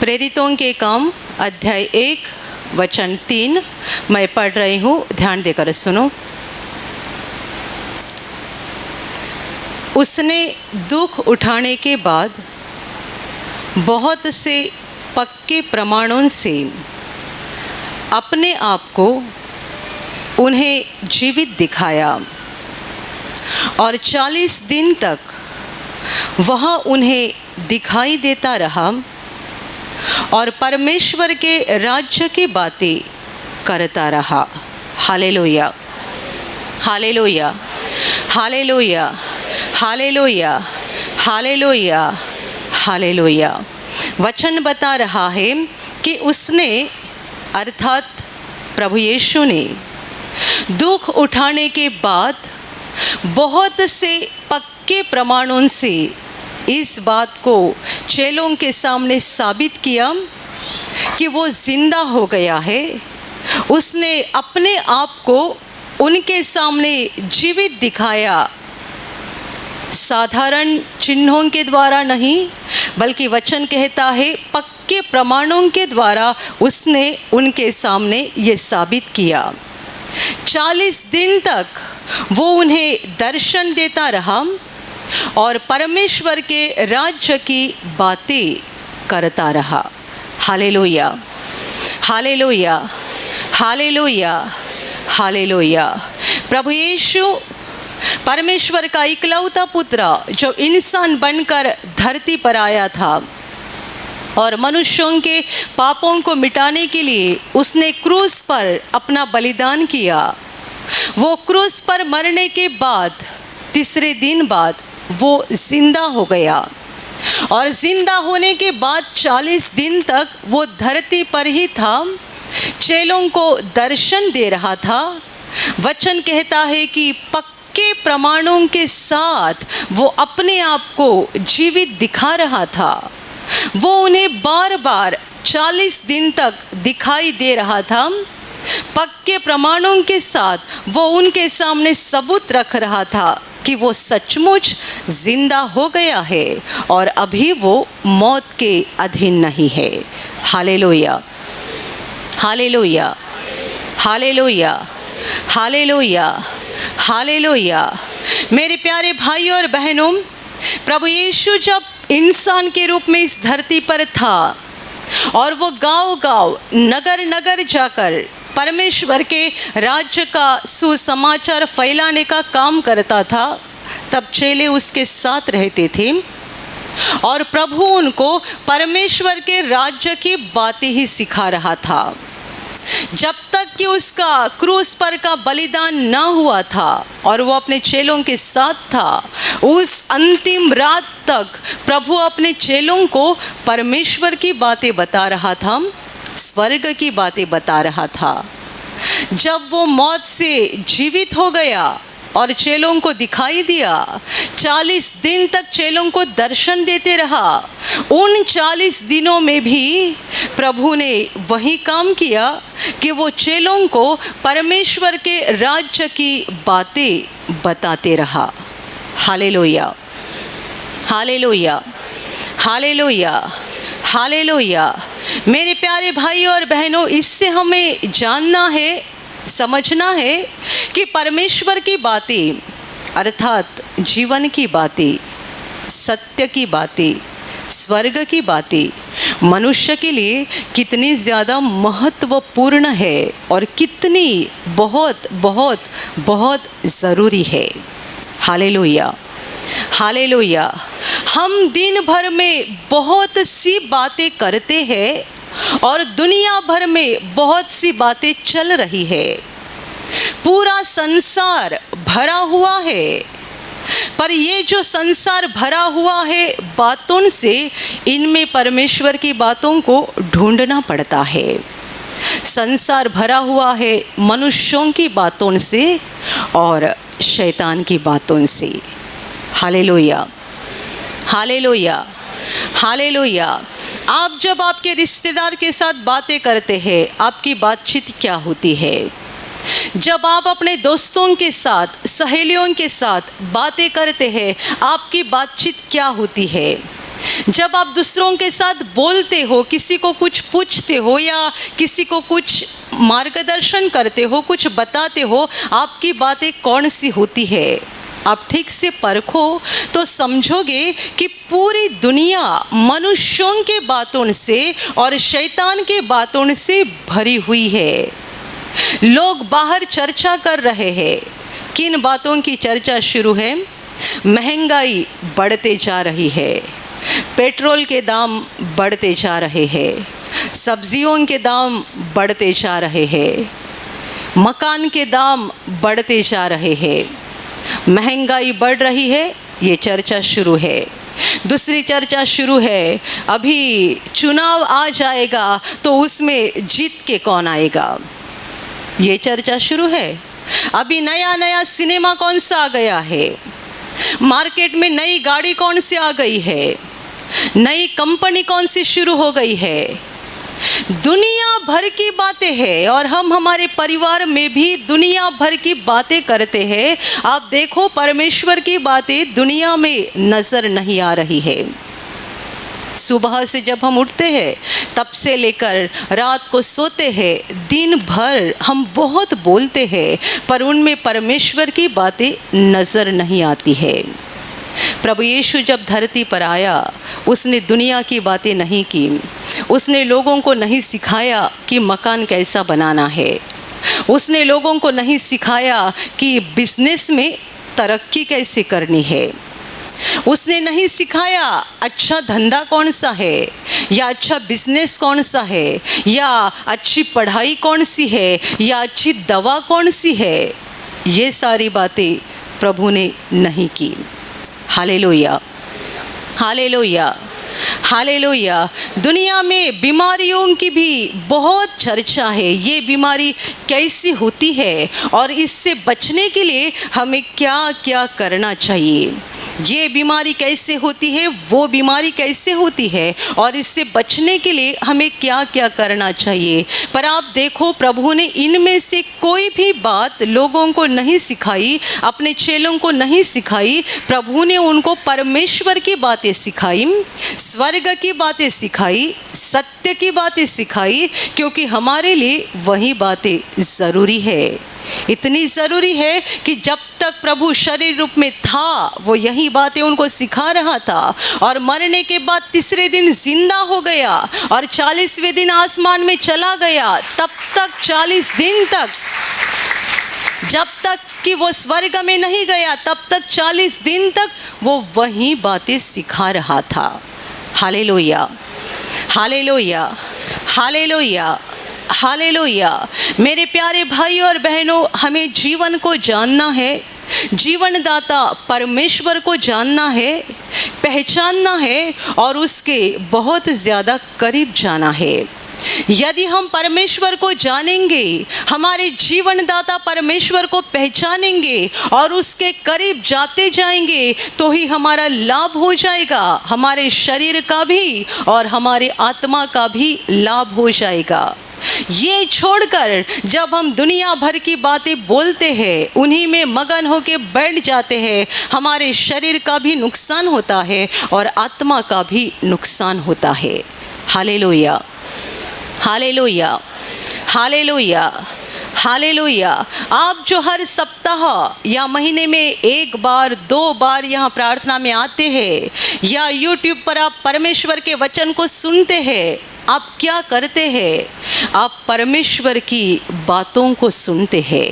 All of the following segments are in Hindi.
प्रेरितों के काम अध्याय 1 वचन 3 मैं पढ़ रही हूँ, ध्यान देकर सुनो। उसने दुख उठाने के बाद बहुत से पक्के प्रमाणों से अपने आप को उन्हें जीवित दिखाया और 40 दिन तक वह उन्हें दिखाई देता रहा और परमेश्वर के राज्य की बातें करता रहा। Hallelujah, hallelujah, hallelujah, hallelujah, hallelujah, hallelujah. वचन बता रहा है कि उसने अर्थात प्रभु यीशु ने दुख उठाने के बाद बहुत से पक्के प्रमाणों से इस बात को चेलों के सामने साबित किया कि वो जिंदा हो गया है। उसने अपने आप को उनके सामने जीवित दिखाया, साधारण चिन्हों के द्वारा नहीं बल्कि वचन कहता है पक्के प्रमाणों के द्वारा उसने उनके सामने ये साबित किया। 40 दिन तक वो उन्हें दर्शन देता रहा और परमेश्वर के राज्य की बातें करता रहा। Hallelujah, hallelujah, hallelujah, hallelujah. प्रभु यीशु परमेश्वर का इकलौता पुत्र जो इंसान बनकर धरती पर आया था और मनुष्यों के पापों को मिटाने के लिए उसने क्रूस पर अपना बलिदान किया। वो क्रूस पर मरने के बाद तीसरे दिन बाद वो जिंदा हो गया और जिंदा होने के बाद 40 दिन तक वो धरती पर ही था, चेलों को दर्शन दे रहा था। वचन कहता है कि पक्के प्रमाणों के साथ वो अपने आप को जीवित दिखा रहा था। वो उन्हें बार बार 40 दिन तक दिखाई दे रहा था। पक्के प्रमाणों के साथ वो उनके सामने सबूत रख रहा था कि वो सचमुच जिंदा हो गया है और अभी वो मौत के अधीन नहीं है। Hallelujah, hallelujah, hallelujah, hallelujah, hallelujah. मेरे प्यारे भाई और बहनों, प्रभु यीशु जब इंसान के रूप में इस धरती पर था और वो गांव-गांव, नगर-नगर जाकर परमेश्वर के राज्य का सुसमाचार फैलाने का काम करता था, तब चेले उसके साथ रहते थे और प्रभु उनको परमेश्वर के राज्य की बातें ही सिखा रहा था। जब तक कि उसका क्रूस पर का बलिदान ना हुआ था और वो अपने चेलों के साथ था, उस अंतिम रात तक प्रभु अपने चेलों को परमेश्वर की बातें बता रहा था, स्वर्ग की बातें बता रहा था। जब वो मौत से जीवित हो गया और चेलों को दिखाई दिया, 40 दिन तक चेलों को दर्शन देते रहा। उन 40 दिनों में भी प्रभु ने वही काम किया कि वो चेलों को परमेश्वर के राज्य की बातें बताते रहा। Hallelujah, hallelujah, hallelujah, hallelujah. मेरे प्यारे भाई और बहनों, इससे हमें जानना है, समझना है कि परमेश्वर की बातें अर्थात जीवन की बातें, सत्य की बातें, स्वर्ग की बातें मनुष्य के लिए कितनी ज़्यादा महत्वपूर्ण है और कितनी बहुत बहुत बहुत ज़रूरी है। Hallelujah, hallelujah. हम दिन भर में बहुत सी बातें करते हैं और दुनिया भर में बहुत सी बातें चल रही है। पूरा संसार भरा हुआ है, पर ये जो संसार भरा हुआ है बातों से, इनमें परमेश्वर की बातों को ढूंढना पड़ता है। संसार भरा हुआ है मनुष्यों की बातों से और शैतान की बातों से। Hallelujah, hallelujah, hallelujah. आप जब आपके रिश्तेदार के साथ बातें करते हैं, आपकी बातचीत क्या होती है? जब आप अपने दोस्तों के साथ, सहेलियों के साथ बातें करते हैं, आपकी बातचीत क्या होती है? जब आप दूसरों के साथ बोलते हो, किसी को कुछ पूछते हो या किसी को कुछ मार्गदर्शन करते हो, कुछ बताते हो, आपकी बातें कौन सी होती है, आप ठीक से परखो तो समझोगे कि पूरी दुनिया मनुष्यों के बातों से और शैतान के बातों से भरी हुई है। लोग बाहर चर्चा कर रहे हैं। किन बातों की चर्चा शुरू है? महंगाई बढ़ते जा रही है, पेट्रोल के दाम बढ़ते जा रहे हैं, सब्जियों के दाम बढ़ते जा रहे हैं, मकान के दाम बढ़ते जा रहे हैं, महंगाई बढ़ रही है, ये चर्चा शुरू है। दूसरी चर्चा शुरू है, अभी चुनाव आ जाएगा तो उसमें जीत के कौन आएगा, ये चर्चा शुरू है। अभी नया नया सिनेमा कौन सा आ गया है, मार्केट में नई गाड़ी कौन सी आ गई है, नई कंपनी कौन सी शुरू हो गई है, दुनिया भर की बातें हैं और हम हमारे परिवार में भी दुनिया भर की बातें करते हैं। आप देखो, परमेश्वर की बातें दुनिया में नजर नहीं आ रही है। सुबह से जब हम उठते हैं तब से लेकर रात को सोते हैं, दिन भर हम बहुत बोलते हैं, पर उनमें परमेश्वर की बातें नजर नहीं आती है। प्रभु यीशु जब धरती पर आया, उसने दुनिया की बातें नहीं की, उसने लोगों को नहीं सिखाया कि मकान कैसा बनाना है, उसने लोगों को नहीं सिखाया कि बिजनेस में तरक्की कैसे करनी है, उसने नहीं सिखाया अच्छा धंधा कौन सा है या अच्छा बिजनेस कौन सा है या अच्छी पढ़ाई कौन सी है या अच्छी दवा कौन सी है। ये सारी बातें प्रभु ने नहीं की। Hallelujah, hallelujah, hallelujah. दुनिया में बीमारियों की भी बहुत चर्चा है। ये बीमारी कैसी होती है और इससे बचने के लिए हमें क्या क्या करना चाहिए, ये बीमारी कैसे होती है, वो बीमारी कैसे होती है और इससे बचने के लिए हमें क्या क्या करना चाहिए। पर आप देखो, प्रभु ने इनमें से कोई भी बात लोगों को नहीं सिखाई, अपने चेलों को नहीं सिखाई। प्रभु ने उनको परमेश्वर की बातें सिखाई, स्वर्ग की बातें सिखाई, सत्य की बातें सिखाई, क्योंकि हमारे लिए वही बातें ज़रूरी है। इतनी ज़रूरी है कि जब तक प्रभु शरीर रूप में था वो यही बातें उनको सिखा रहा था और मरने के बाद तीसरे दिन जिंदा हो गया और 40वें दिन आसमान में चला गया। तब तक 40 दिन तक, जब तक कि वो स्वर्ग में नहीं गया, तब तक 40 दिन तक वो वही बातें सिखा रहा था। Hallelujah, hallelujah, hallelujah, hallelujah. मेरे प्यारे भाई और बहनों, हमें जीवन को जानना है, जीवनदाता परमेश्वर को जानना है, पहचानना है और उसके बहुत ज़्यादा करीब जाना है। यदि हम परमेश्वर को जानेंगे, हमारे जीवनदाता परमेश्वर को पहचानेंगे और उसके करीब जाते जाएंगे, तो ही हमारा लाभ हो जाएगा, हमारे शरीर का भी और हमारे आत्मा का भी लाभ हो जाएगा। ये छोड़कर जब हम दुनिया भर की बातें बोलते हैं, उन्हीं में मगन होके बैठ जाते हैं, हमारे शरीर का भी नुकसान होता है और आत्मा का भी नुकसान होता है। Hallelujah, hallelujah, hallelujah, hallelujah. आप जो हर सप्ताह या महीने में 1 बार 2 बार यहाँ प्रार्थना में आते हैं या यूट्यूब पर आप परमेश्वर के वचन को सुनते हैं, आप क्या करते हैं? आप परमेश्वर की बातों को सुनते हैं,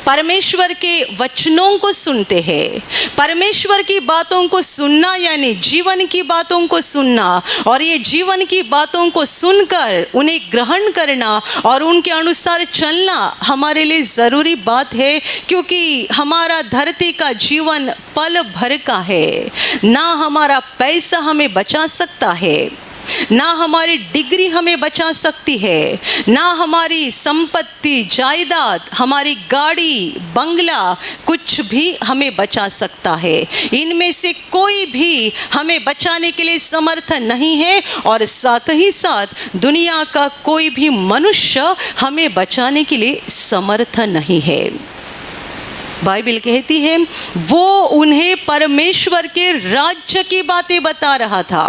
परमेश्वर के वचनों को सुनते हैं। परमेश्वर की बातों को सुनना यानी जीवन की बातों को सुनना, और ये जीवन की बातों को सुनकर उन्हें ग्रहण करना और उनके अनुसार चलना हमारे लिए ज़रूरी बात है, क्योंकि हमारा धरती का जीवन पल भर का है। ना हमारा पैसा हमें बचा सकता है, ना हमारी डिग्री हमें बचा सकती है, ना हमारी संपत्ति जायदाद, हमारी गाड़ी बंगला कुछ भी हमें बचा सकता है। इनमें से कोई भी हमें बचाने के लिए समर्थ नहीं है और साथ ही साथ दुनिया का कोई भी मनुष्य हमें बचाने के लिए समर्थ नहीं है। बाइबल कहती है वो उन्हें परमेश्वर के राज्य की बातें बता रहा था।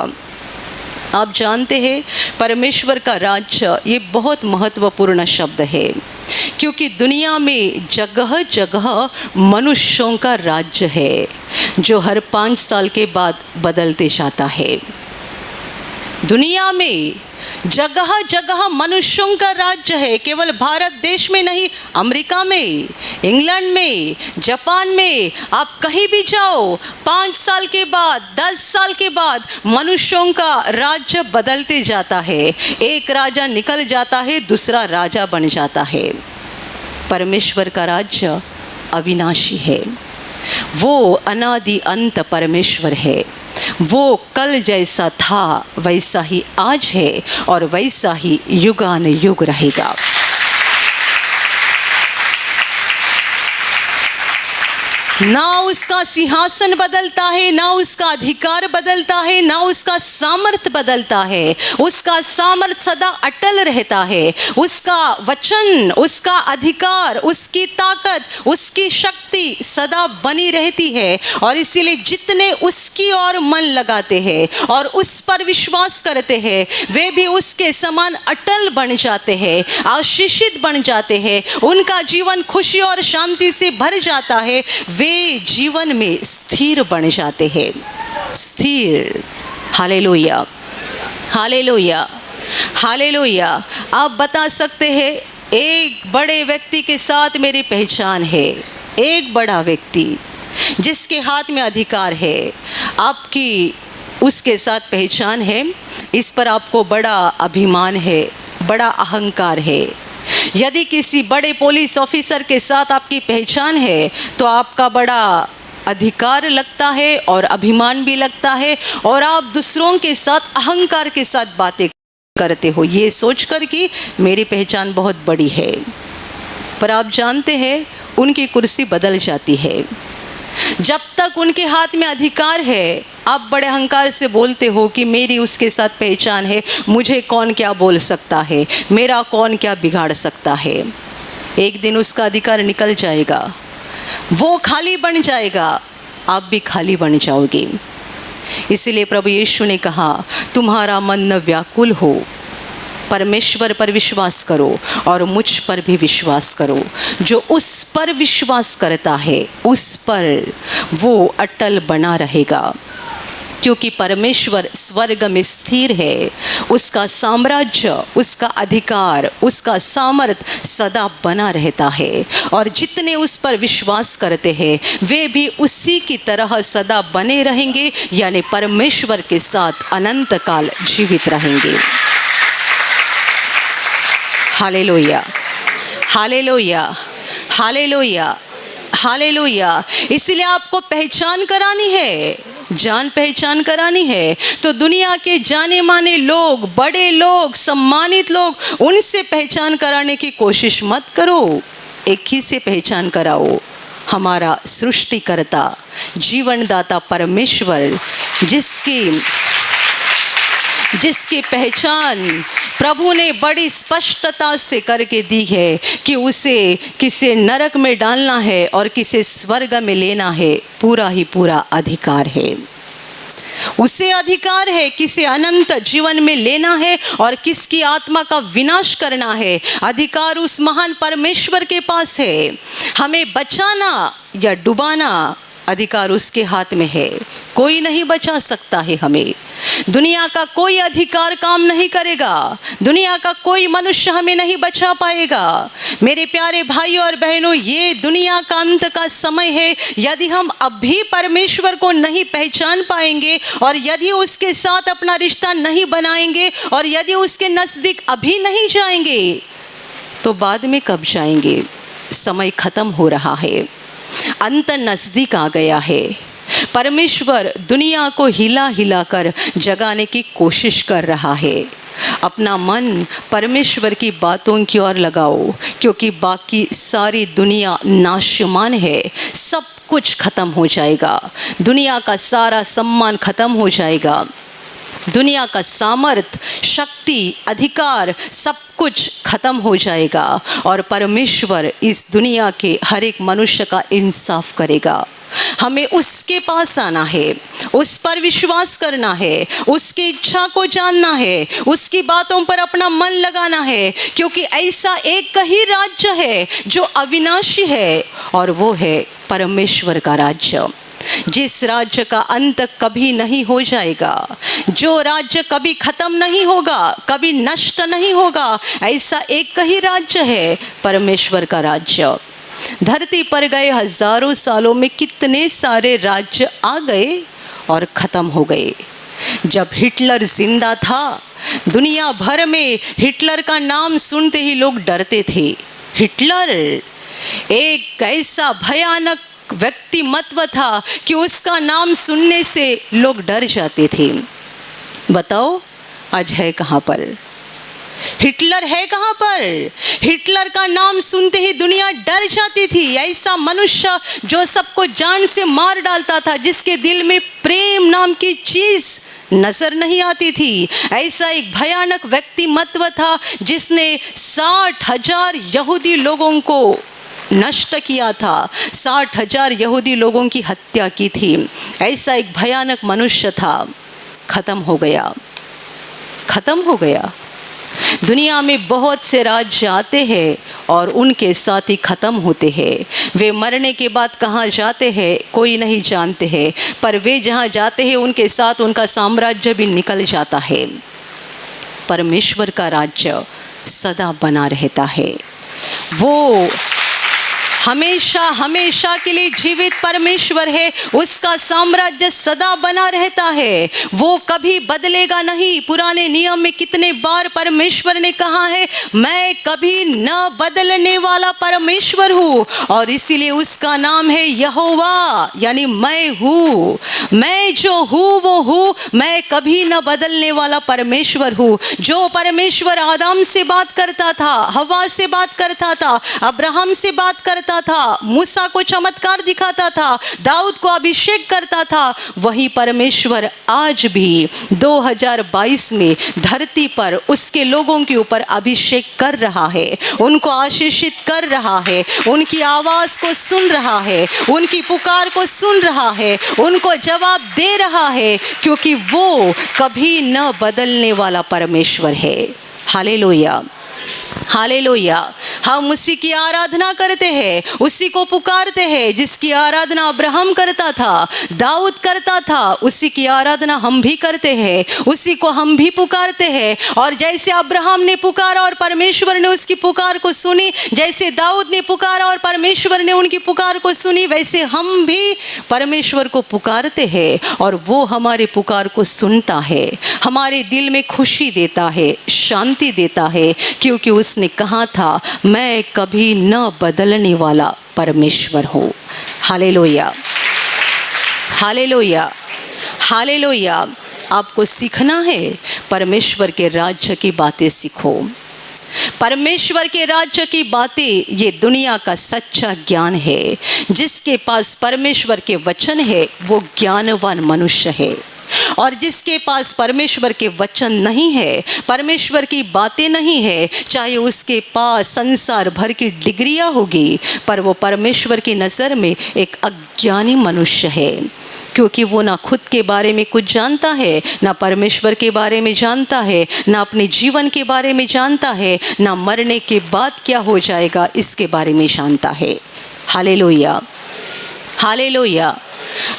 आप जानते हैं परमेश्वर का राज्य ये बहुत महत्वपूर्ण शब्द है, क्योंकि दुनिया में जगह जगह मनुष्यों का राज्य है जो हर 5 साल के बाद बदलते जाता है। दुनिया में जगह जगह मनुष्यों का राज्य है, केवल भारत देश में नहीं, अमेरिका में, इंग्लैंड में, जापान में, आप कहीं भी जाओ 5 साल के बाद 10 साल के बाद मनुष्यों का राज्य बदलते जाता है। एक राजा निकल जाता है, दूसरा राजा बन जाता है। परमेश्वर का राज्य अविनाशी है, वो अनादि अंत परमेश्वर है। वो कल जैसा था वैसा ही आज है और वैसा ही युगान युग रहेगा। ना उसका सिंहासन बदलता है, ना उसका अधिकार बदलता है, ना उसका सामर्थ बदलता है। उसका सामर्थ सदा अटल रहता है। उसका वचन, उसका अधिकार, उसकी ताकत, उसकी शक्ति सदा बनी रहती है। और इसीलिए जितने उसकी ओर मन लगाते हैं और उस पर विश्वास करते हैं, वे भी उसके समान अटल बन जाते हैं, आशीषित बन जाते हैं। उनका जीवन खुशी और शांति से भर जाता है। वे जीवन में स्थिर बन जाते हैं, स्थिर। Hallelujah, hallelujah, hallelujah. आप बता सकते हैं एक बड़े व्यक्ति के साथ मेरी पहचान है, एक बड़ा व्यक्ति जिसके हाथ में अधिकार है, आपकी उसके साथ पहचान है, इस पर आपको बड़ा अभिमान है, बड़ा अहंकार है। यदि किसी बड़े पुलिस ऑफिसर के साथ आपकी पहचान है तो आपका बड़ा अधिकार लगता है और अभिमान भी लगता है, और आप दूसरों के साथ अहंकार के साथ बातें करते हो, ये सोचकर कि मेरी पहचान बहुत बड़ी है। पर आप जानते हैं उनकी कुर्सी बदल जाती है। जब तक उनके हाथ में अधिकार है, आप बड़े अहंकार से बोलते हो कि मेरी उसके साथ पहचान है, मुझे कौन क्या बोल सकता है, मेरा कौन क्या बिगाड़ सकता है। एक दिन उसका अधिकार निकल जाएगा, वो खाली बन जाएगा, आप भी खाली बन जाओगे। इसलिए प्रभु यीशु ने कहा, तुम्हारा मन न व्याकुल हो, परमेश्वर पर विश्वास करो और मुझ पर भी विश्वास करो। जो उस पर विश्वास करता है उस पर वो अटल बना रहेगा, क्योंकि परमेश्वर स्वर्ग में स्थिर है। उसका साम्राज्य, उसका अधिकार, उसका सामर्थ सदा बना रहता है, और जितने उस पर विश्वास करते हैं वे भी उसी की तरह सदा बने रहेंगे, यानी परमेश्वर के साथ अनंत काल जीवित रहेंगे। Hallelujah, hallelujah, hallelujah, hallelujah. इसलिए आपको पहचान करानी है, जान पहचान करानी है, तो दुनिया के जाने माने लोग, बड़े लोग, सम्मानित लोग, उनसे पहचान कराने की कोशिश मत करो। एक ही से पहचान कराओ, हमारा सृष्टिकर्ता, जीवनदाता परमेश्वर, जिसकी पहचान प्रभु ने बड़ी स्पष्टता से करके दी है कि उसे किसे नरक में डालना है और किसे स्वर्ग में लेना है, पूरा ही पूरा अधिकार है। उसे अधिकार है किसे अनंत जीवन में लेना है और किसकी आत्मा का विनाश करना है। अधिकार उस महान परमेश्वर के पास है। हमें बचाना या डुबाना अधिकार उसके हाथ में है, कोई नहीं बचा सकता है हमें। दुनिया का कोई अधिकार काम नहीं करेगा, दुनिया का कोई मनुष्य हमें नहीं बचा पाएगा। मेरे प्यारे भाइयों और बहनों, ये दुनिया का अंत का समय है। यदि हम अभी परमेश्वर को नहीं पहचान पाएंगे और यदि उसके साथ अपना रिश्ता नहीं बनाएंगे और यदि उसके नज़दीक अभी नहीं जाएंगे तो बाद में कब जाएंगे। समय खत्म हो रहा है, अंत नज़दीक आ गया है। परमेश्वर दुनिया को हिला हिला कर जगाने की कोशिश कर रहा है। अपना मन परमेश्वर की बातों की ओर लगाओ, क्योंकि बाकी सारी दुनिया नाशमान है, सब कुछ खत्म हो जाएगा, दुनिया का सारा सम्मान खत्म हो जाएगा। दुनिया का सामर्थ, शक्ति, अधिकार सब कुछ खत्म हो जाएगा और परमेश्वर इस दुनिया के हर एक मनुष्य का इंसाफ करेगा। हमें उसके पास आना है, उस पर विश्वास करना है, उसकी इच्छा को जानना है, उसकी बातों पर अपना मन लगाना है, क्योंकि ऐसा एक ही राज्य है जो अविनाशी है और वो है परमेश्वर का राज्य, जिस राज्य का अंत कभी नहीं हो जाएगा, जो राज्य कभी खत्म नहीं होगा, कभी नष्ट नहीं होगा। ऐसा एक ही राज्य है, परमेश्वर का राज्य। धरती पर गए हजारों सालों में कितने सारे राज्य आ गए और खत्म हो गए। जब हिटलर जिंदा था, दुनिया भर में हिटलर का नाम सुनते ही लोग डरते थे। हिटलर एक ऐसा भयानक व्यक्तिमत्व था कि उसका नाम सुनने से लोग डर जाते थे। बताओ आज है कहाँ पर? हिटलर है कहाँ पर? हिटलर का नाम सुनते ही दुनिया डर जाती थी। ऐसा मनुष्य जो सबको जान से मार डालता था, जिसके दिल में प्रेम नाम की चीज नजर नहीं आती थी। ऐसा एक भयानक व्यक्तिमत्व था जिसने 60,000 यहूदी लोगों को नष्ट किया था, 60,000 यहूदी लोगों की हत्या की थी। ऐसा एक भयानक मनुष्य था, खत्म हो गया, खत्म हो गया। दुनिया में बहुत से राज्य आते हैं और उनके साथ ही खत्म होते हैं। वे मरने के बाद कहाँ जाते हैं कोई नहीं जानते हैं, पर वे जहाँ जाते हैं उनके साथ उनका साम्राज्य भी निकल जाता है। परमेश्वर का राज्य सदा बना रहता है। वो हमेशा हमेशा के लिए जीवित परमेश्वर है, उसका साम्राज्य सदा बना रहता है, वो कभी बदलेगा नहीं। पुराने नियम में कितने बार परमेश्वर ने कहा है, मैं कभी न बदलने वाला परमेश्वर हूँ, और इसीलिए उसका नाम है यहोवा, यानी मैं हूँ। मैं जो हूँ वो हूँ, मैं कभी न बदलने वाला परमेश्वर हूँ। जो परमेश्वर आदम से बात करता था, हवा से बात करता था, अब्राहम से बात करता था, मूसा को चमत्कार दिखाता था, दाऊद को अभिषेक करता था, वही परमेश्वर आज भी 2022 में धरती पर उसके लोगों के ऊपर अभिषेक कर रहा है, उनको आशीषित कर रहा है, उनकी आवाज को सुन रहा है, उनकी पुकार को सुन रहा है, उनको जवाब दे रहा है, क्योंकि वो कभी न बदलने वाला परमेश्वर है। Hallelujah, hallelujah. हम उसी की आराधना करते हैं, उसी को पुकारते हैं जिसकी आराधना अब्राहम करता था, दाऊद करता था, उसी की आराधना हम भी करते हैं, उसी को हम भी पुकारते हैं। और जैसे अब्राहम ने पुकारा और परमेश्वर ने उसकी पुकार को सुनी, जैसे दाऊद ने पुकारा और परमेश्वर ने उनकी पुकार को सुनी, वैसे हम भी परमेश्वर को पुकारते हैं और वो हमारे पुकार को सुनता है, हमारे दिल में खुशी देता है, शांति देता है, क्योंकि उसने कहा था मैं कभी न बदलने वाला परमेश्वर हूँ। Hallelujah, hallelujah, hallelujah. आपको सीखना है, परमेश्वर के राज्य की बातें सीखो। परमेश्वर के राज्य की बातें ये दुनिया का सच्चा ज्ञान है। जिसके पास परमेश्वर के वचन है वो ज्ञानवान मनुष्य है, और जिसके पास परमेश्वर के वचन नहीं है, परमेश्वर की बातें नहीं है, चाहे उसके पास संसार भर की डिग्रियां होगी, पर वो परमेश्वर की नज़र में एक अज्ञानी मनुष्य है, क्योंकि वो ना खुद के बारे में कुछ जानता है, ना परमेश्वर के बारे में जानता है, ना अपने जीवन के बारे में जानता है, ना मरने के बाद क्या हो जाएगा इसके बारे में जानता है। Hallelujah, hallelujah,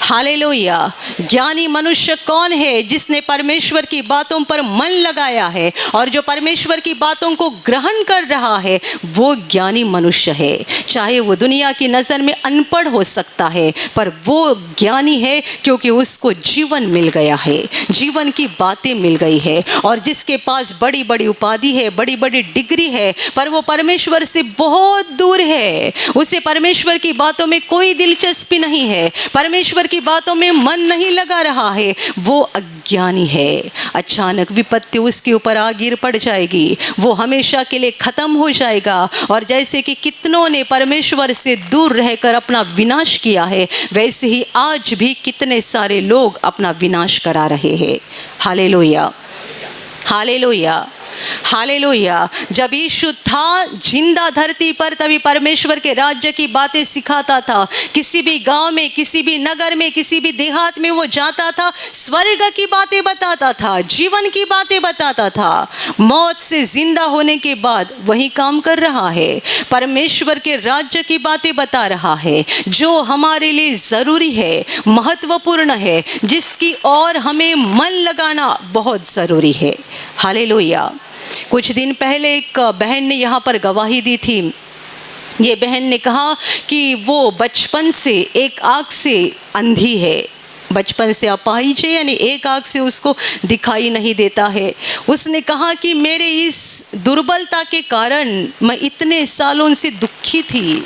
hallelujah. ज्ञानी मनुष्य कौन है? जिसने परमेश्वर की बातों पर मन लगाया है और जो परमेश्वर की बातों को ग्रहण कर रहा है, वो ज्ञानी मनुष्य है। चाहे वो दुनिया की नज़र में अनपढ़ हो सकता है, पर वो ज्ञानी है क्योंकि उसको जीवन मिल गया है, जीवन की बातें मिल गई है। और जिसके पास बड़ी बड़ी उपाधि है, बड़ी बड़ी डिग्री है, पर वो परमेश्वर से बहुत दूर है, उसे परमेश्वर की बातों में कोई दिलचस्पी नहीं है, परमेश्वर परमेश्वर की बातों में मन नहीं लगा रहा है, वो अज्ञानी है। अचानक विपत्ति उसके ऊपर आ गिर पड़ जाएगी, वो हमेशा के लिए खत्म हो जाएगा। और जैसे कि कितनों ने परमेश्वर से दूर रहकर अपना विनाश किया है, वैसे ही आज भी कितने सारे लोग अपना विनाश करा रहे हैं। Hallelujah, hallelujah, hallelujah. जब यीशु था जिंदा धरती पर, तभी परमेश्वर के राज्य की बातें सिखाता था। किसी भी गांव में, किसी भी नगर में, किसी भी देहात में वो जाता था, स्वर्ग की बातें बताता था, जीवन की बातें बताता था। मौत से जिंदा होने के बाद वही काम कर रहा है, परमेश्वर के राज्य की बातें बता रहा है, जो हमारे लिए ज़रूरी है, महत्वपूर्ण है, जिसकी ओर हमें मन लगाना बहुत ज़रूरी है। हालेलुया। कुछ दिन पहले एक बहन ने यहाँ पर गवाही दी थी। ये बहन ने कहा कि वो बचपन से एक आँख से अंधी है, बचपन से अपाहिज है, यानी एक आँख से उसको दिखाई नहीं देता है। उसने कहा कि मेरे इस दुर्बलता के कारण मैं इतने सालों से दुखी थी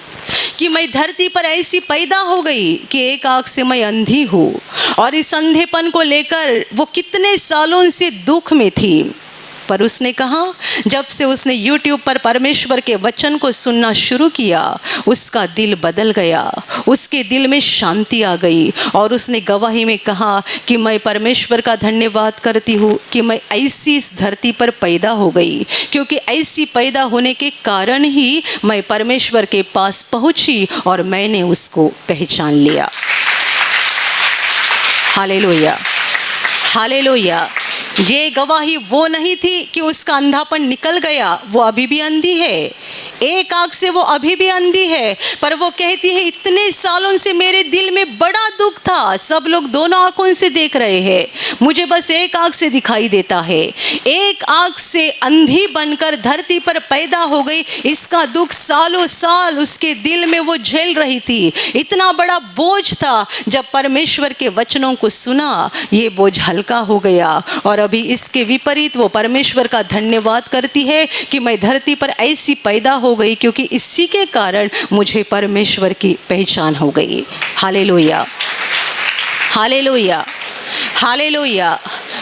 कि मैं धरती पर ऐसी पैदा हो गई कि एक आँख से मैं अंधी हूँ, और इस अंधेपन को लेकर वो कितने सालों से दुख में थी। पर उसने कहा, जब से उसने YouTube पर परमेश्वर के वचन को सुनना शुरू किया, उसका दिल बदल गया, उसके दिल में शांति आ गई। और उसने गवाही में कहा कि मैं परमेश्वर का धन्यवाद करती हूँ कि मैं ऐसी इस धरती पर पैदा हो गई, क्योंकि ऐसी पैदा होने के कारण ही मैं परमेश्वर के पास पहुँची और मैंने उसको पहचान लिया। Hallelujah, hallelujah. ये गवाही वो नहीं थी कि उसका अंधापन निकल गया, वो अभी भी अंधी है, एक आँख से वो अभी भी अंधी है। पर वो कहती है, इतने सालों से मेरे दिल में बड़ा दुख था, सब लोग दोनों आँखों से देख रहे हैं, मुझे बस एक आँख से दिखाई देता है। एक आँख से अंधी बनकर धरती पर पैदा हो गई, इसका दुख सालों साल उसके दिल में वो झेल रही थी। इतना बड़ा बोझ था, जब परमेश्वर के वचनों को सुना, ये बोझ हल्का हो गया। और अभी इसके विपरीत वो परमेश्वर का धन्यवाद करती है कि मैं धरती पर ऐसी पैदा हो गई क्योंकि इसी के कारण मुझे परमेश्वर की पहचान हो गई। Hallelujah, hallelujah, hallelujah,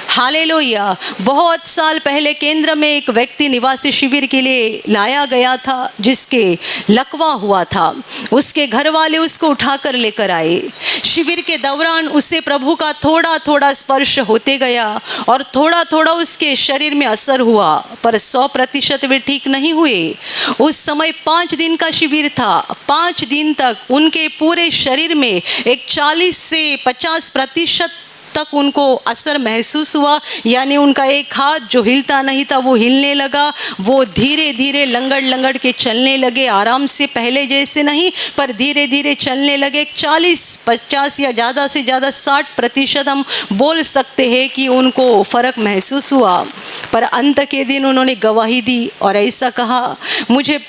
hallelujah. बहुत साल पहले केंद्र में एक व्यक्ति निवासी शिविर के लिए लाया गया था, जिसके लकवा हुआ था। उसके घर वाले उसको उठाकर लेकर आए। शिविर के दौरान उसे प्रभु का थोड़ा थोड़ा स्पर्श होते गया और थोड़ा थोड़ा उसके शरीर में असर हुआ, पर 100% वे ठीक नहीं हुए। उस समय 5 दिन का शिविर था। 5 दिन तक उनके पूरे शरीर में एक 40 से 50% तक उनको असर महसूस हुआ, यानी उनका एक हाथ जो हिलता नहीं था वो हिलने लगा। वो धीरे धीरे लंगड़ लंगड़ के चलने लगे, आराम से, पहले जैसे नहीं, पर धीरे धीरे चलने लगे। 40-50 या ज़्यादा से ज़्यादा 60% हम बोल सकते हैं कि उनको फ़र्क महसूस हुआ। पर अंत के दिन उन्होंने गवाही दी और ऐसा कहा, मुझे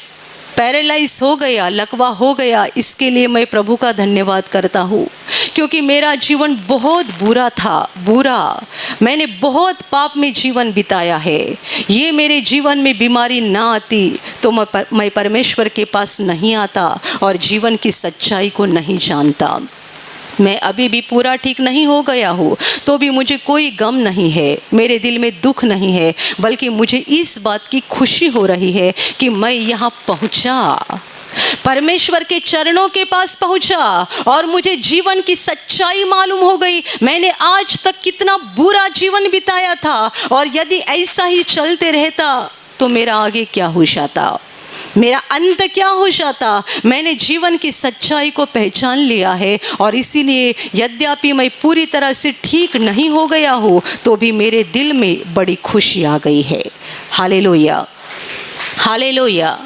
पैरालाइज हो गया, लकवा हो गया, इसके लिए मैं प्रभु का धन्यवाद करता हूँ, क्योंकि मेरा जीवन बहुत बुरा था, बुरा। मैंने बहुत पाप में जीवन बिताया है। ये मेरे जीवन में बीमारी ना आती तो मैं परमेश्वर के पास नहीं आता और जीवन की सच्चाई को नहीं जानता। मैं अभी भी पूरा ठीक नहीं हो गया हूँ, तो भी मुझे कोई गम नहीं है, मेरे दिल में दुख नहीं है, बल्कि मुझे इस बात की खुशी हो रही है कि मैं यहाँ पहुँचा, परमेश्वर के चरणों के पास पहुँचा और मुझे जीवन की सच्चाई मालूम हो गई। मैंने आज तक कितना बुरा जीवन बिताया था, और यदि ऐसा ही चलते रहता तो मेरा आगे क्या हो जाता, मेरा अंत क्या हो जाता। मैंने जीवन की सच्चाई को पहचान लिया है, और इसीलिए यद्यपि मैं पूरी तरह से ठीक नहीं हो गया हूँ, तो भी मेरे दिल में बड़ी खुशी आ गई है। Hallelujah, hallelujah,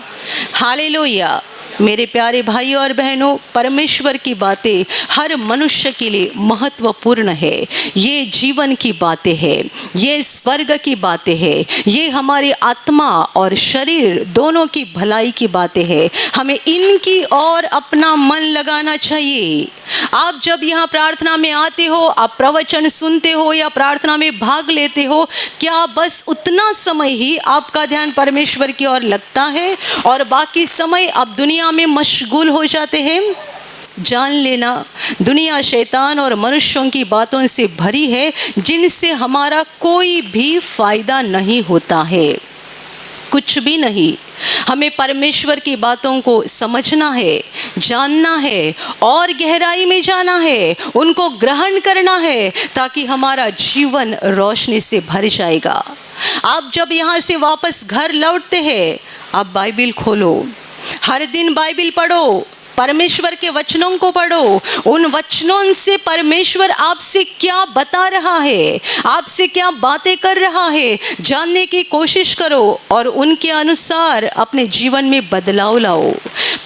hallelujah. मेरे प्यारे भाइयों और बहनों, परमेश्वर की बातें हर मनुष्य के लिए महत्वपूर्ण है। ये जीवन की बातें हैं, ये स्वर्ग की बातें हैं, ये हमारी आत्मा और शरीर दोनों की भलाई की बातें हैं। हमें इनकी ओर अपना मन लगाना चाहिए। आप जब यहाँ प्रार्थना में आते हो, आप प्रवचन सुनते हो या प्रार्थना में भाग लेते हो, क्या बस उतना समय ही आपका ध्यान परमेश्वर की ओर लगता है और बाकी समय आप दुनिया में मशगूल हो जाते हैं? जान लेना, दुनिया शैतान और मनुष्यों की बातों से भरी है जिनसे हमारा कोई भी फायदा नहीं होता है, कुछ भी नहीं। हमें परमेश्वर की बातों को समझना है, जानना है और गहराई में जाना है, उनको ग्रहण करना है, ताकि हमारा जीवन रोशनी से भर जाएगा। आप जब यहाँ से वापस घर लौटते हैं, आप बाइबिल खोलो, हर दिन बाइबिल पढ़ो, परमेश्वर के वचनों को पढ़ो। उन वचनों से परमेश्वर आपसे क्या बता रहा है, आपसे क्या बातें कर रहा है, जानने की कोशिश करो और उनके अनुसार अपने जीवन में बदलाव लाओ।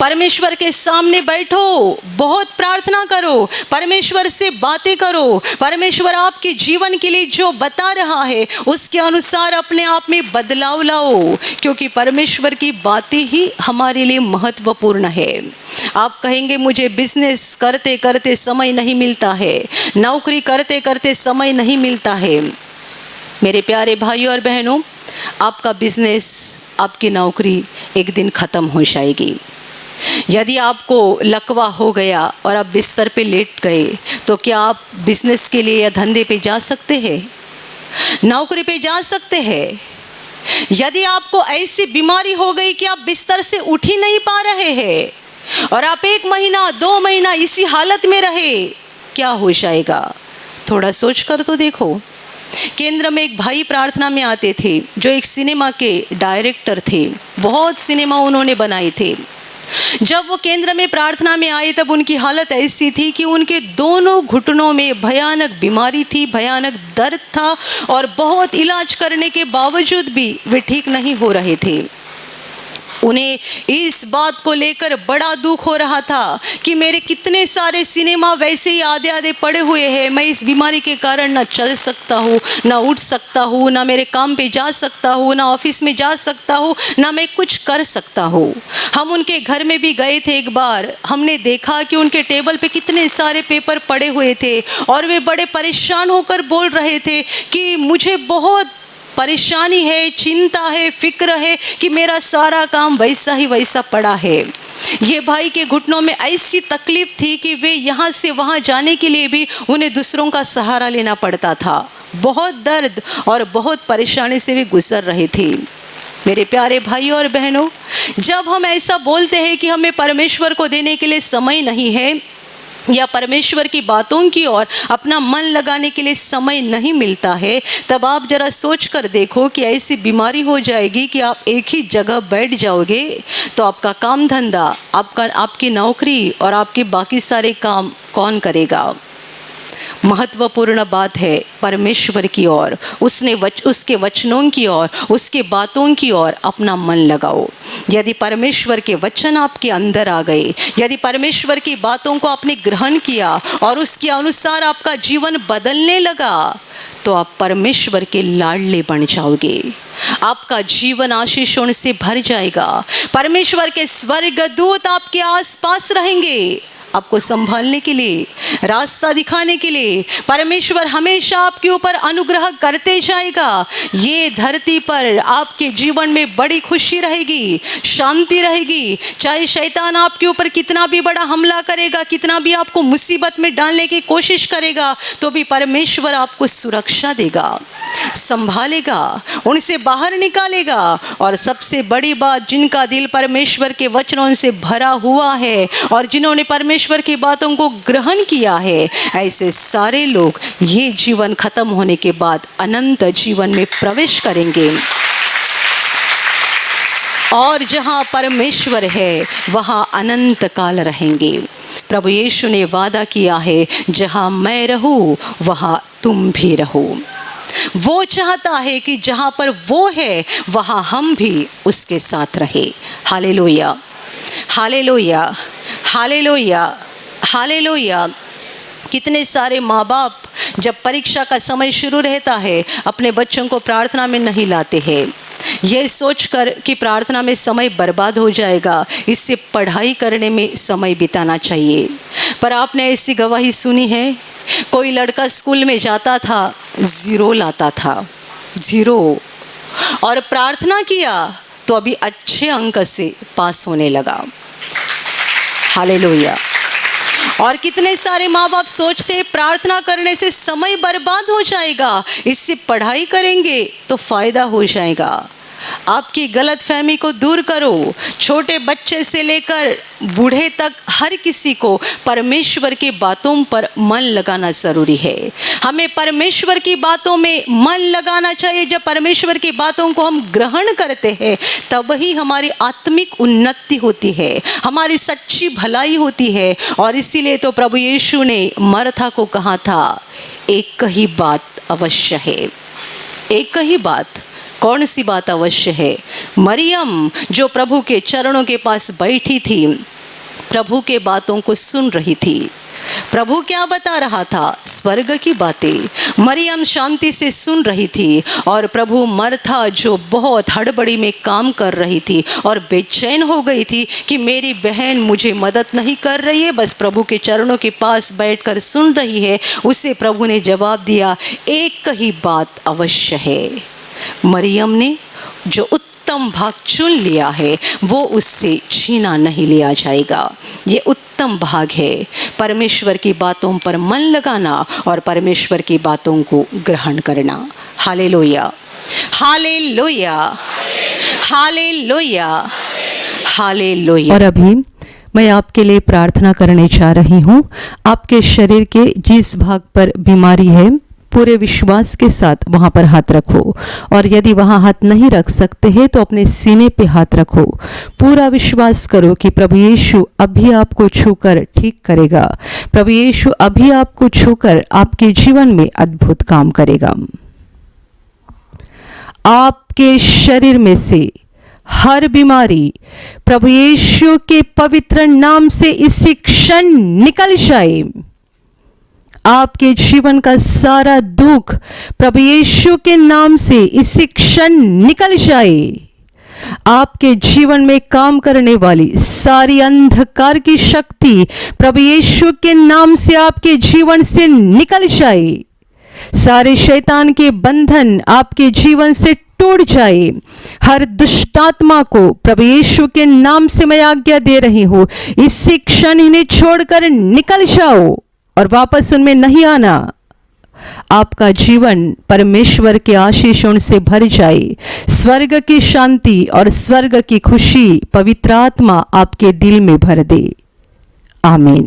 परमेश्वर के सामने बैठो, बहुत प्रार्थना करो, परमेश्वर से बातें करो, परमेश्वर आपके जीवन के लिए जो बता रहा है उसके अनुसार अपने आप में बदलाव लाओ, क्योंकि परमेश्वर की बातें ही हमारे लिए महत्वपूर्ण है। आप कहेंगे मुझे बिजनेस करते करते समय नहीं मिलता है, नौकरी करते करते समय नहीं मिलता है। मेरे प्यारे भाइयों और बहनों, आपका बिजनेस, आपकी नौकरी एक दिन ख़त्म हो जाएगी। यदि आपको लकवा हो गया और आप बिस्तर पे लेट गए, तो क्या आप बिजनेस के लिए या धंधे पे जा सकते हैं, नौकरी पे जा सकते हैं? यदि आपको ऐसी बीमारी हो गई कि आप बिस्तर से उठ ही नहीं पा रहे हैं और आप 1 महीना 2 महीना इसी हालत में रहे, क्या हो जाएगा? थोड़ा सोच कर तो देखो। केंद्र में एक भाई प्रार्थना में आते थे जो एक सिनेमा के डायरेक्टर थे, बहुत सिनेमा उन्होंने बनाए थे। जब वो केंद्र में प्रार्थना में आए तब उनकी हालत ऐसी थी कि उनके दोनों घुटनों में भयानक बीमारी थी, भयानक दर्द था और बहुत इलाज करने के बावजूद भी वे ठीक नहीं हो रहे थे। उन्हें इस बात को लेकर बड़ा दुख हो रहा था कि मेरे कितने सारे सिनेमा वैसे ही आधे आधे पड़े हुए हैं, मैं इस बीमारी के कारण ना चल सकता हूँ, ना उठ सकता हूँ, ना मेरे काम पे जा सकता हूँ, ना ऑफिस में जा सकता हूँ, ना मैं कुछ कर सकता हूँ। हम उनके घर में भी गए थे एक बार, हमने देखा कि उनके टेबल पे कितने सारे पेपर पड़े हुए थे और वे बड़े परेशान होकर बोल रहे थे कि मुझे बहुत परेशानी है, चिंता है, फिक्र है कि मेरा सारा काम वैसा ही वैसा पड़ा है। ये भाई के घुटनों में ऐसी तकलीफ थी कि वे यहाँ से वहाँ जाने के लिए भी उन्हें दूसरों का सहारा लेना पड़ता था। बहुत दर्द और बहुत परेशानी से वे गुजर रहे थे। मेरे प्यारे भाइयों और बहनों, जब हम ऐसा बोलते हैं कि हमें परमेश्वर को देने के लिए समय नहीं है या परमेश्वर की बातों की ओर अपना मन लगाने के लिए समय नहीं मिलता है, तब आप जरा सोच कर देखो कि ऐसी बीमारी हो जाएगी कि आप एक ही जगह बैठ जाओगे तो आपका काम धंधा, आपकी नौकरी और आपके बाकी सारे काम कौन करेगा? महत्वपूर्ण बात है परमेश्वर की ओर, उसके वचनों की ओर, उसके बातों की ओर अपना मन लगाओ। यदि परमेश्वर के वचन आपके अंदर आ गए, यदि परमेश्वर की बातों को आपने ग्रहण किया और उसके अनुसार आपका जीवन बदलने लगा, तो आप परमेश्वर के लाडले बन जाओगे। आपका जीवन आशीषों से भर जाएगा। परमेश्वर के स्वर्गदूत आपके आसपास रहेंगे, आपको संभालने के लिए, रास्ता दिखाने के लिए। परमेश्वर हमेशा आपके ऊपर अनुग्रह करते जाएगा। ये धरती पर आपके जीवन में बड़ी खुशी रहेगी, शांति रहेगी। चाहे शैतान आपके ऊपर कितना भी बड़ा हमला करेगा, कितना भी आपको मुसीबत में डालने की कोशिश करेगा, तो भी परमेश्वर आपको सुरक्षा देगा, संभालेगा, उनसे बाहर निकालेगा। और सबसे बड़ी बात, जिनका दिल परमेश्वर के वचनों से भरा हुआ है और जिन्होंने परमेश्वर की बातों को ग्रहण किया है, ऐसे सारे लोग ये जीवन खत्म होने के बाद अनंत जीवन में प्रवेश करेंगे। और जहाँ परमेश्वर है वहाँ अनंत काल रहेंगे। प्रभु यीशु ने वादा किया है, जहाँ मैं रहूँ वहाँ तुम भी रहो। वो चाहता है कि जहाँ पर वो है वहाँ हम भी उसके साथ रहे। Hallelujah, hallelujah, hallelujah, hallelujah. कितने सारे माँ बाप जब परीक्षा का समय शुरू रहता है अपने बच्चों को प्रार्थना में नहीं लाते हैं, ये सोचकर कि प्रार्थना में समय बर्बाद हो जाएगा, इससे पढ़ाई करने में समय बिताना चाहिए। पर आपने ऐसी गवाही सुनी है, कोई लड़का स्कूल में जाता था, 0 लाता था, 0, और प्रार्थना किया तो अभी अच्छे अंक से पास होने लगा। हालेलुया। और कितने सारे माँ बाप सोचते हैं प्रार्थना करने से समय बर्बाद हो जाएगा, इससे पढ़ाई करेंगे तो फायदा हो जाएगा। आपकी गलत फहमी को दूर करो। छोटे बच्चे से लेकर बूढ़े तक हर किसी को परमेश्वर की बातों पर मन लगाना ज़रूरी है। हमें परमेश्वर की बातों में मन लगाना चाहिए। जब परमेश्वर की बातों को हम ग्रहण करते हैं तब ही हमारी आत्मिक उन्नति होती है, हमारी सच्ची भलाई होती है। और इसीलिए तो प्रभु यीशु ने मरथा को कहा था, एक ही बात अवश्य है। एक ही बात, कौन सी बात अवश्य है? मरियम जो प्रभु के चरणों के पास बैठी थी, प्रभु के बातों को सुन रही थी। प्रभु क्या बता रहा था? स्वर्ग की बातें। मरियम शांति से सुन रही थी और प्रभु मरथा जो बहुत हड़बड़ी में काम कर रही थी और बेचैन हो गई थी कि मेरी बहन मुझे मदद नहीं कर रही है, बस प्रभु के चरणों के पास बैठकर सुन रही है, उसे प्रभु ने जवाब दिया, एक ही बात अवश्य है। मरियम ने जो उत्तम भाग चुन लिया है वो उससे छीना नहीं लिया जाएगा। ये उत्तम भाग है, परमेश्वर की बातों पर मन लगाना और परमेश्वर की बातों को ग्रहण करना। Hallelujah, hallelujah, hallelujah, hallelujah. और अभी मैं आपके लिए प्रार्थना करने जा रही हूँ। आपके शरीर के जिस भाग पर बीमारी है पूरे विश्वास के साथ वहां पर हाथ रखो, और यदि वहां हाथ नहीं रख सकते हैं तो अपने सीने पे हाथ रखो। पूरा विश्वास करो कि प्रभु यीशु अभी आपको छूकर ठीक करेगा। प्रभु यीशु अभी आपको छूकर आपके जीवन में अद्भुत काम करेगा। आपके शरीर में से हर बीमारी प्रभु यीशु के पवित्र नाम से इसी क्षण निकल जाए। आपके जीवन का सारा दुख प्रभु यीशु के नाम से इसी क्षण निकल जाए। आपके जीवन में काम करने वाली सारी अंधकार की शक्ति प्रभु यीशु के नाम से आपके जीवन से निकल जाए। सारे शैतान के बंधन आपके जीवन से टूट जाए। हर दुष्टात्मा को प्रभु यीशु के नाम से मैं आज्ञा दे रही हूँ, इसी क्षण इन्हें छोड़कर निकल जाओ और वापस उनमें नहीं आना। आपका जीवन परमेश्वर के आशीषों से भर जाए। स्वर्ग की शांति और स्वर्ग की खुशी पवित्र आत्मा आपके दिल में भर दे। आमीन।